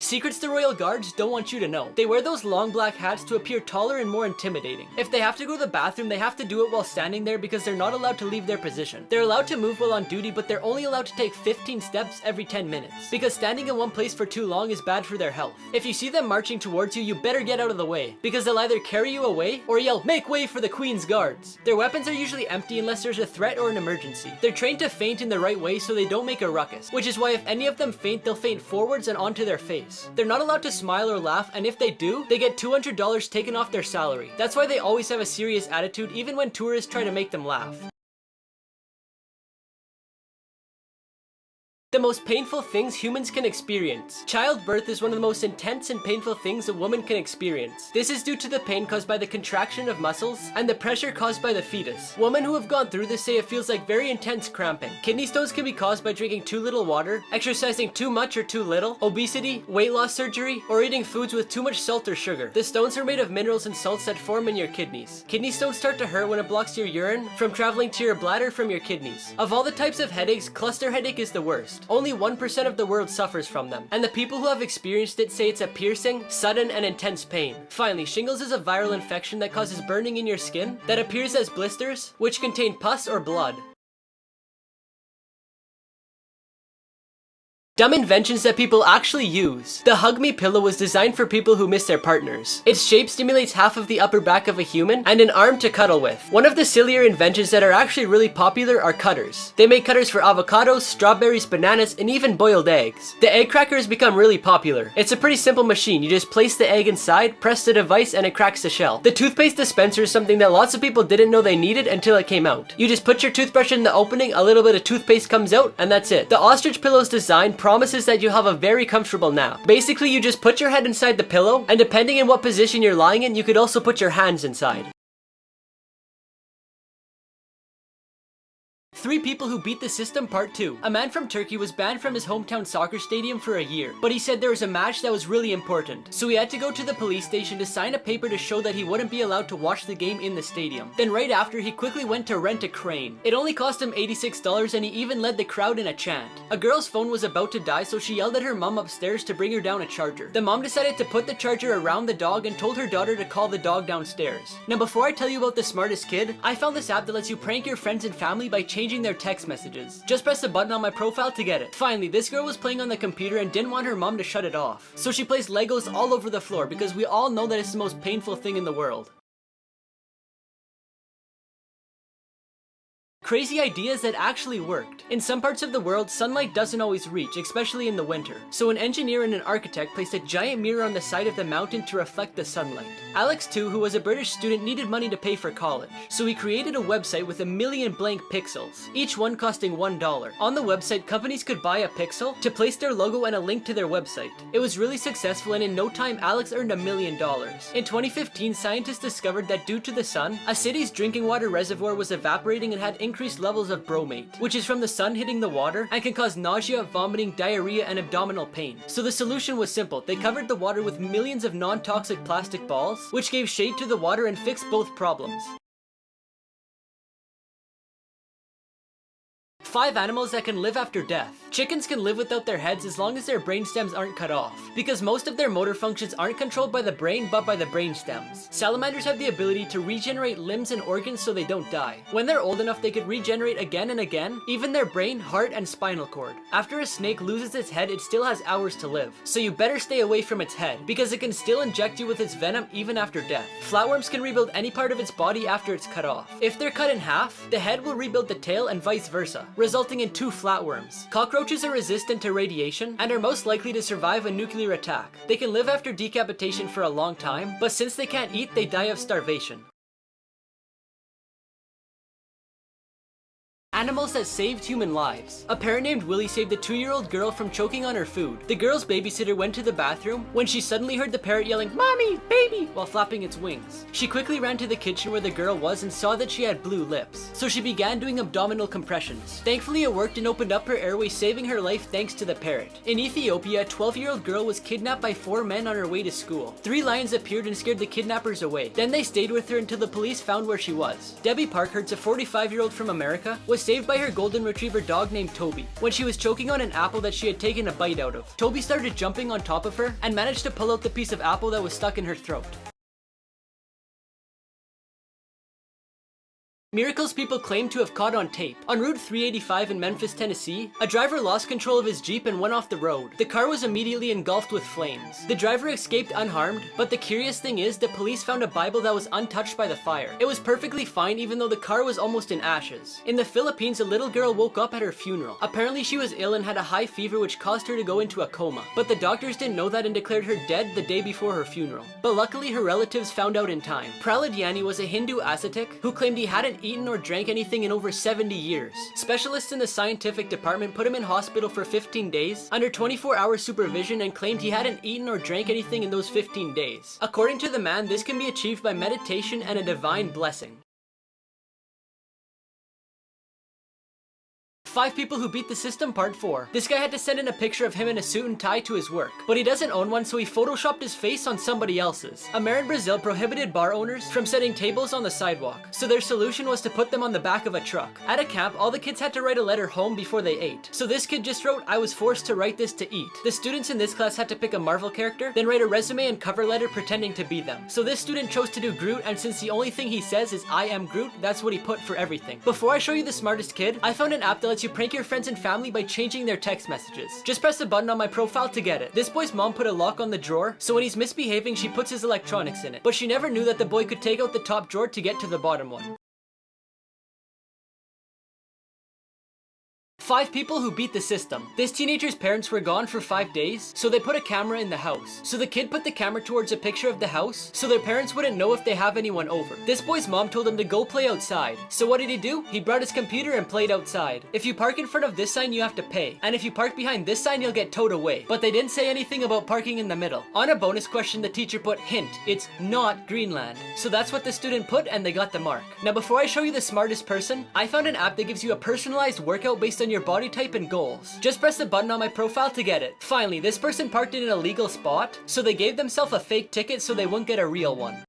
Secrets the royal guards don't want you to know. They wear those long black hats to appear taller and more intimidating. If they have to go to the bathroom, they have to do it while standing there because they're not allowed to leave their position. They're allowed to move while on duty, but they're only allowed to take 15 steps every 10 minutes because standing in one place for too long is bad for their health. If you see them marching towards you, you better get out of the way because they'll either carry you away or yell, "Make way for the Queen's guards." Their weapons are usually empty unless there's a threat or an emergency. They're trained to feint in the right way so they don't make a ruckus, which is why if any of them feint, they'll feint forwards and onto their face. They're not allowed to smile or laugh, and if they do, they get $200 taken off their salary. That's why they always have a serious attitude even when tourists try to make them laugh. The most painful things humans can experience. Childbirth is one of the most intense and painful things a woman can experience. This is due to the pain caused by the contraction of muscles and the pressure caused by the fetus. Women who have gone through this say it feels like very intense cramping. Kidney stones can be caused by drinking too little water, exercising too much or too little, obesity, weight loss surgery, or eating foods with too much salt or sugar. The stones are made of minerals and salts that form in your kidneys. Kidney stones start to hurt when it blocks your urine from traveling to your bladder from your kidneys. Of all the types of headaches, cluster headache is the worst. Only 1% of the world suffers from them, and the people who have experienced it say it's a piercing, sudden, and intense pain. Finally, shingles is a viral infection that causes burning in your skin that appears as blisters, which contain pus or blood. Dumb inventions that people actually use. The Hug Me pillow was designed for people who miss their partners. Its shape stimulates half of the upper back of a human and an arm to cuddle with. One of the sillier inventions that are actually really popular are cutters. They make cutters for avocados, strawberries, bananas, and even boiled eggs. The egg cracker has become really popular. It's a pretty simple machine. You just place the egg inside, press the device, and it cracks the shell. The toothpaste dispenser is something that lots of people didn't know they needed until it came out. You just put your toothbrush in the opening, a little bit of toothpaste comes out, and that's it. The ostrich pillow's design promises that you'll have a very comfortable nap. Basically, you just put your head inside the pillow, and depending on what position you're lying in, you could also put your hands inside. 3 People Who Beat the System Part 2. A man from Turkey was banned from his hometown soccer stadium for a year, but he said there was a match that was really important, so he had to go to the police station to sign a paper to show that he wouldn't be allowed to watch the game in the stadium. Then right after, he quickly went to rent a crane. It only cost him $86 and he even led the crowd in a chant. A girl's phone was about to die, so she yelled at her mom upstairs to bring her down a charger. The mom decided to put the charger around the dog and told her daughter to call the dog downstairs. Now before I tell you about the smartest kid, I found this app that lets you prank your friends and family by changing their text messages. Just press the button on my profile to get it. Finally, this girl was playing on the computer and didn't want her mom to shut it off. So she placed Legos all over the floor because we all know that it's the most painful thing in the world. Crazy ideas that actually worked. In some parts of the world, sunlight doesn't always reach, especially in the winter. So an engineer and an architect placed a giant mirror on the side of the mountain to reflect the sunlight. Alex too, who was a British student, needed money to pay for college. So he created a website with 1 million blank pixels, each one costing $1. On the website, companies could buy a pixel to place their logo and a link to their website. It was really successful, and in no time, Alex earned $1 million. In 2015, scientists discovered that due to the sun, a city's drinking water reservoir was evaporating and had increased levels of bromate, which is from the sun hitting the water and can cause nausea, vomiting, diarrhea, and abdominal pain. So the solution was simple. They covered the water with millions of non-toxic plastic balls, which gave shade to the water and fixed both problems. 5 animals that can live after death. Chickens can live without their heads as long as their brain stems aren't cut off, because most of their motor functions aren't controlled by the brain but by the brain stems. Salamanders have the ability to regenerate limbs and organs so they don't die. When they're old enough, they could regenerate again and again, even their brain, heart, and spinal cord. After a snake loses its head, it still has hours to live, so you better stay away from its head, because it can still inject you with its venom even after death. Flatworms can rebuild any part of its body after it's cut off. If they're cut in half, the head will rebuild the tail and vice versa, resulting in 2 flatworms. Cockroaches are resistant to radiation and are most likely to survive a nuclear attack. They can live after decapitation for a long time, but since they can't eat, they die of starvation. Animals that saved human lives. A parent named Willie saved a 2-year-old girl from choking on her food. The girl's babysitter went to the bathroom when she suddenly heard the parrot yelling, "Mommy, baby," while flapping its wings. She quickly ran to the kitchen where the girl was and saw that she had blue lips, so she began doing abdominal compressions. Thankfully it worked and opened up her airway, saving her life thanks to the parrot. In Ethiopia, a 12-year-old girl was kidnapped by 4 men on her way to school. 3 lions appeared and scared the kidnappers away. Then they stayed with her until the police found where she was. Debbie Parkhurst, a 45-year-old from America, was saved by her golden retriever dog named Toby when she was choking on an apple that she had taken a bite out of. Toby started jumping on top of her and managed to pull out the piece of apple that was stuck in her throat. Miracles people claim to have caught on tape. On Route 385 in Memphis, Tennessee, a driver lost control of his Jeep and went off the road. The car was immediately engulfed with flames. The driver escaped unharmed, but the curious thing is the police found a Bible that was untouched by the fire. It was perfectly fine even though the car was almost in ashes. In the Philippines, a little girl woke up at her funeral. Apparently she was ill and had a high fever which caused her to go into a coma. But the doctors didn't know that and declared her dead the day before her funeral. But luckily her relatives found out in time. Prahlad Yani was a Hindu ascetic who claimed he hadn't eaten or drank anything in over 70 years. Specialists in the scientific department put him in hospital for 15 days under 24-hour supervision and claimed he hadn't eaten or drank anything in those 15 days. According to the man, this can be achieved by meditation and a divine blessing. 5 People Who Beat the System Part 4. This guy had to send in a picture of him in a suit and tie to his work, but he doesn't own one, so he photoshopped his face on somebody else's. A mayor in Brazil prohibited bar owners from setting tables on the sidewalk, so their solution was to put them on the back of a truck. At a camp, all the kids had to write a letter home before they ate. So this kid just wrote, "I was forced to write this to eat." The students in this class had to pick a Marvel character, then write a resume and cover letter pretending to be them. So this student chose to do Groot, and since the only thing he says is "I am Groot," that's what he put for everything. Before I show you the smartest kid, I found an app that lets you prank your friends and family by changing their text messages. Just press the button on my profile to get it. This boy's mom put a lock on the drawer, so when he's misbehaving, she puts his electronics in it. But she never knew that the boy could take out the top drawer to get to the bottom one. 5 People Who Beat the System. This teenager's parents were gone for 5 days, so they put a camera in the house. So the kid put the camera towards a picture of the house, so their parents wouldn't know if they have anyone over. This boy's mom told him to go play outside. So what did he do? He brought his computer and played outside. If you park in front of this sign, you have to pay. And if you park behind this sign, you'll get towed away. But they didn't say anything about parking in the middle. On a bonus question, the teacher put, "Hint, it's not Greenland." So that's what the student put, and they got the mark. Now before I show you the smartest person, I found an app that gives you a personalized workout based on your body type and goals. Just press the button on my profile to get it. Finally, this person parked in an illegal spot, so they gave themselves a fake ticket so they wouldn't get a real one.